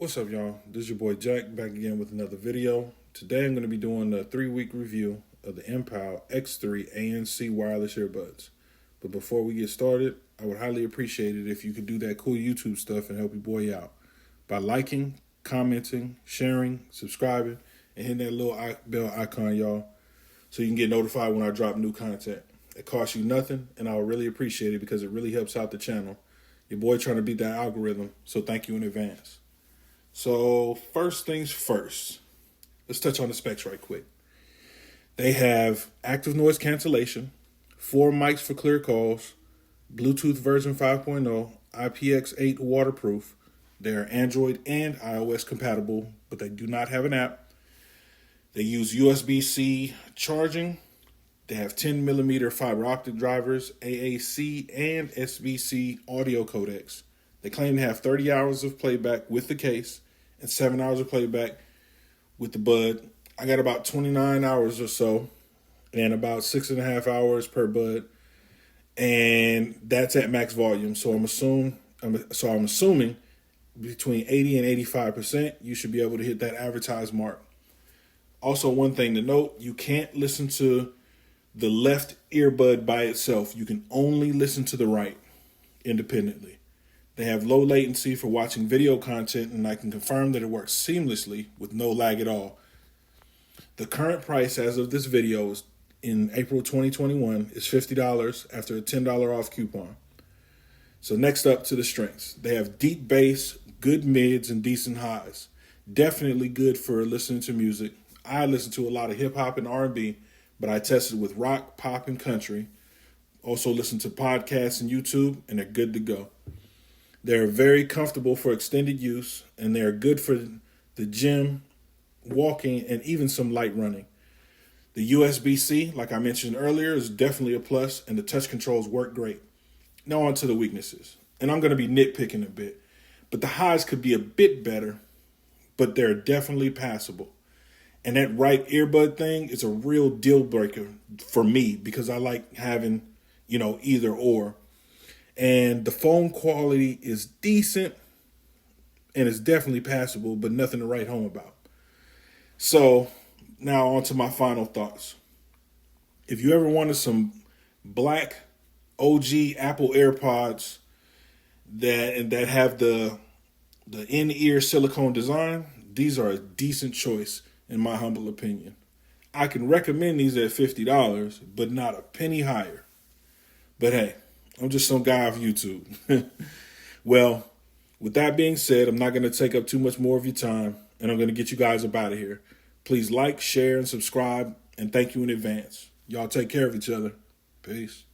What's up, y'all? This is your boy Jack back again with another video. Today I'm going to be doing a 3-week review of the MPOW X3 ANC wireless earbuds. But before we get started, I would highly appreciate it if you could do that cool YouTube stuff and help your boy out by liking, commenting, sharing, subscribing, and hitting that little bell icon, y'all, so you can get notified when I drop new content. It costs you nothing, and I would really appreciate it because it really helps out the channel. Your boy trying to beat that algorithm, so thank you in advance. So first things first, let's touch on the specs right quick. They have active noise cancellation, 4 mics for clear calls, Bluetooth version 5.0, IPX8 waterproof. They are Android and iOS compatible, but they do not have an app. They use USB-C charging. They have 10mm fiber optic drivers, AAC and SBC audio codecs. They claim to have 30 hours of playback with the case and 7 hours of playback with the bud. I got about 29 hours or so and about 6.5 hours per bud. And that's at max volume. So I'm assuming between 80 and 85%, you should be able to hit that advertised mark. Also, one thing to note, you can't listen to the left earbud by itself. You can only listen to the right independently. They have low latency for watching video content, and I can confirm that it works seamlessly with no lag at all. The current price as of this video is in April 2021 is $50 after a $10 off coupon. So next up to the strengths. They have deep bass, good mids, and decent highs. Definitely good for listening to music. I listen to a lot of hip hop and R&B, but I tested with rock, pop, and country. Also listen to podcasts and YouTube, and they're good to go. They're very comfortable for extended use, and they're good for the gym, walking, and even some light running. The USB-C, like I mentioned earlier, is definitely a plus, and the touch controls work great. Now on to the weaknesses. And I'm going to be nitpicking a bit, but the highs could be a bit better, but they're definitely passable. And that right earbud thing is a real deal breaker for me because I like having, either or. And the phone quality is decent and it's definitely passable, but nothing to write home about. So now on to my final thoughts. If you ever wanted some black OG Apple AirPods that have the in-ear silicone design, these are a decent choice in my humble opinion. I can recommend these at $50, but not a penny higher. But hey, I'm just some guy off YouTube. Well, with that being said, I'm not going to take up too much more of your time, and I'm going to get you guys up out of here. Please like, share, and subscribe, and thank you in advance. Y'all take care of each other. Peace.